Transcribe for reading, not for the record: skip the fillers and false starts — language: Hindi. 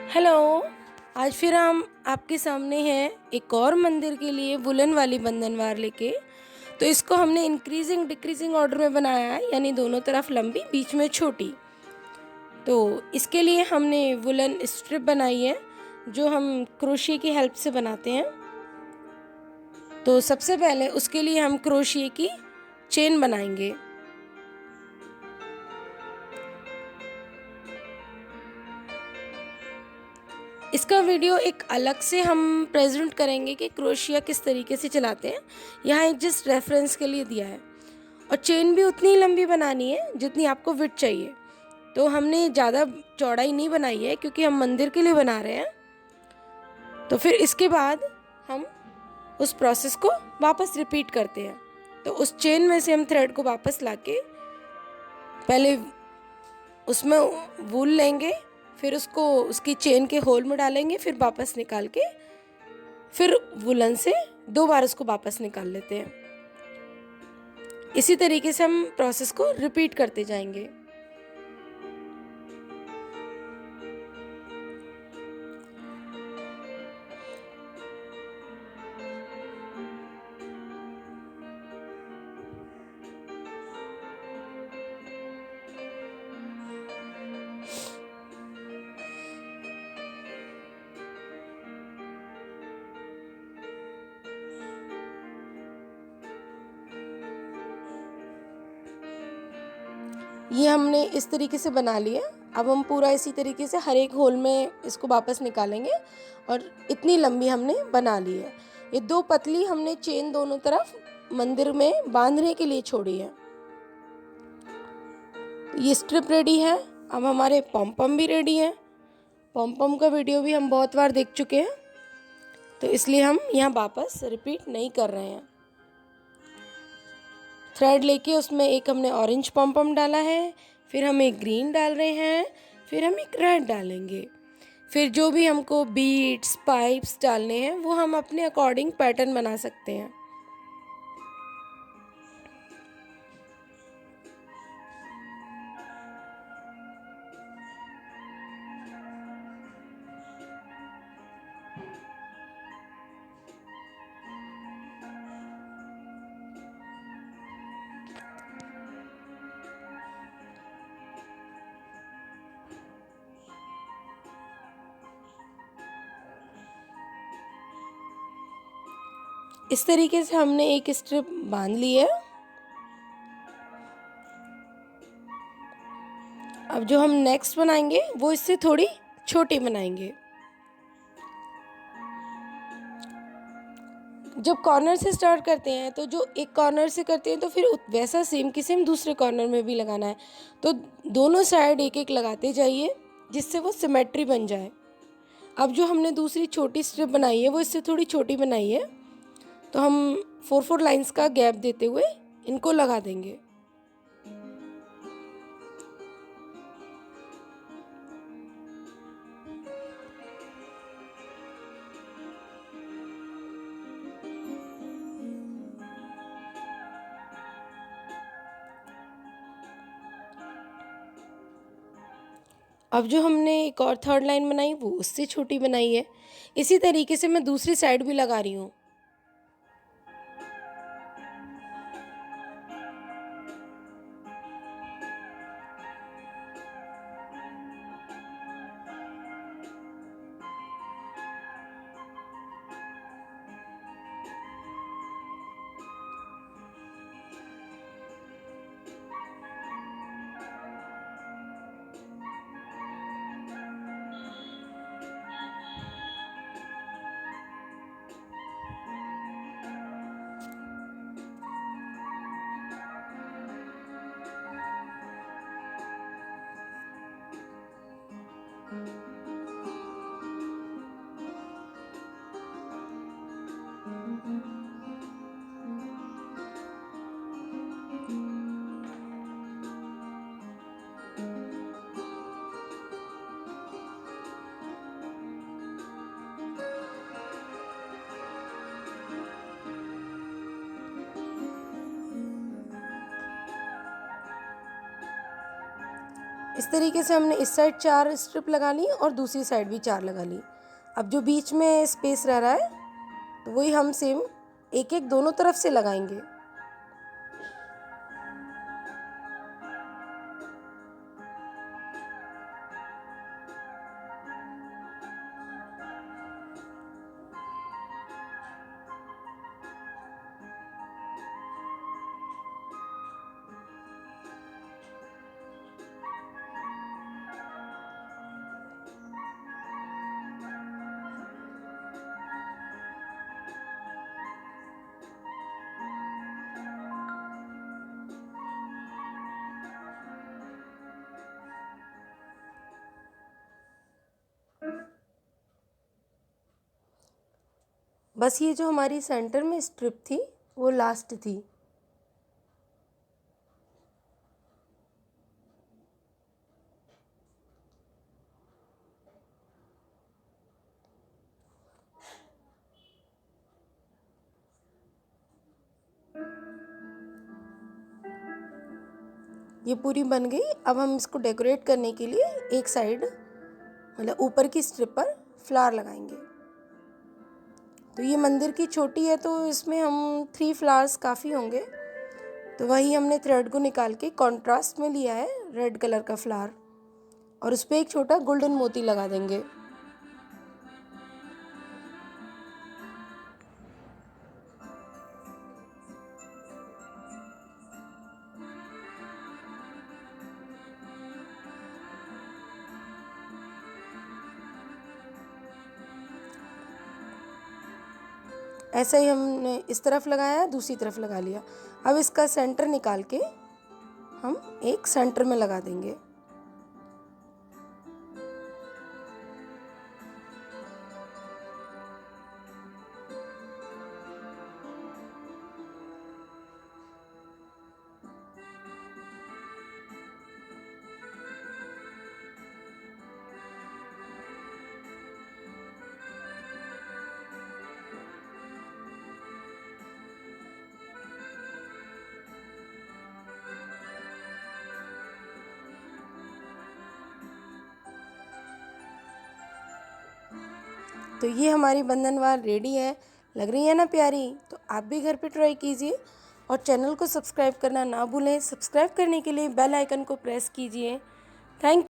हेलो। आज फिर हम आपके सामने हैं एक और मंदिर के लिए वुलन वाली बंधनवार लेके। तो इसको हमने इंक्रीजिंग डिक्रीजिंग ऑर्डर में बनाया है, यानी दोनों तरफ लंबी बीच में छोटी। तो इसके लिए हमने वुलन स्ट्रिप बनाई है जो हम क्रोशिया की हेल्प से बनाते हैं। तो सबसे पहले उसके लिए हम क्रोशिया की चेन बनाएंगे। इसका वीडियो एक अलग से हम प्रेजेंट करेंगे कि क्रोशिया किस तरीके से चलाते हैं। यहाँ एक जस्ट रेफरेंस के लिए दिया है। और चेन भी उतनी लंबी बनानी है जितनी आपको विड्थ चाहिए। तो हमने ज़्यादा चौड़ाई नहीं बनाई है क्योंकि हम मंदिर के लिए बना रहे हैं। तो फिर इसके बाद हम उस प्रोसेस को वापस रिपीट करते हैं। तो उस चेन में से हम थ्रेड को वापस लाके पहले उसमें वूल लेंगे, फिर उसको उसकी चेन के होल में डालेंगे, फिर वापस निकाल के फिर वुलन से 2 बार उसको वापस निकाल लेते हैं। इसी तरीके से हम प्रोसेस को रिपीट करते जाएंगे। ये हमने इस तरीके से बना लिया। अब हम पूरा इसी तरीके से हर एक होल में इसको वापस निकालेंगे और इतनी लंबी हमने बना ली है। ये 2 पतली हमने चेन दोनों तरफ मंदिर में बांधने के लिए छोड़ी है। ये स्ट्रिप रेडी है। अब हमारे पॉम भी रेडी है। पॉम का वीडियो भी हम बहुत बार देख चुके हैं, तो इसलिए हम यहाँ वापस रिपीट नहीं कर रहे हैं। थ्रेड लेके उसमें एक हमने ऑरेंज पॉम डाला है, फिर हम एक ग्रीन डाल रहे हैं, फिर हम एक रेड डालेंगे। फिर जो भी हमको बीड्स पाइप्स डालने हैं वो हम अपने अकॉर्डिंग पैटर्न बना सकते हैं। इस तरीके से हमने एक स्ट्रिप बांध ली है। अब जो हम नेक्स्ट बनाएंगे वो इससे थोड़ी छोटी बनाएंगे। जब कॉर्नर से स्टार्ट करते हैं तो जो एक कॉर्नर से करते हैं तो फिर वैसा सेम की सेम दूसरे कॉर्नर में भी लगाना है। तो दोनों साइड एक एक लगाते जाइए जिससे वो सिमेट्री बन जाए। अब जो हमने दूसरी छोटी स्ट्रिप बनाई है वो इससे थोड़ी छोटी बनाई है, तो हम 4 लाइंस का गैप देते हुए इनको लगा देंगे। अब जो हमने एक और थर्ड लाइन बनाई वो उससे छोटी बनाई है। इसी तरीके से मैं दूसरी साइड भी लगा रही हूँ। इस तरीके से हमने इस साइड 4 स्ट्रिप लगा ली और दूसरी साइड भी 4 लगा ली। अब जो बीच में स्पेस रह रहा है तो वही हम सेम एक एक दोनों तरफ से लगाएंगे। बस ये जो हमारी सेंटर में स्ट्रिप थी वो लास्ट थी। ये पूरी बन गई। अब हम इसको डेकोरेट करने के लिए एक साइड मतलब ऊपर की स्ट्रिप पर फ्लावर लगाएंगे। तो ये मंदिर की छोटी है तो इसमें हम 3 फ्लावर्स काफ़ी होंगे। तो वही हमने थ्रेड को निकाल के कॉन्ट्रास्ट में लिया है रेड कलर का फ्लावर और उस पर एक छोटा गोल्डन मोती लगा देंगे। ऐसा ही हमने इस तरफ लगाया, दूसरी तरफ लगा लिया। अब इसका सेंटर निकाल के हम एक सेंटर में लगा देंगे। तो ये हमारी बंधनवार रेडी है। लग रही है ना प्यारी? तो आप भी घर पे ट्राई कीजिए और चैनल को सब्सक्राइब करना ना भूलें। सब्सक्राइब करने के लिए बेल आइकन को प्रेस कीजिए। थैंक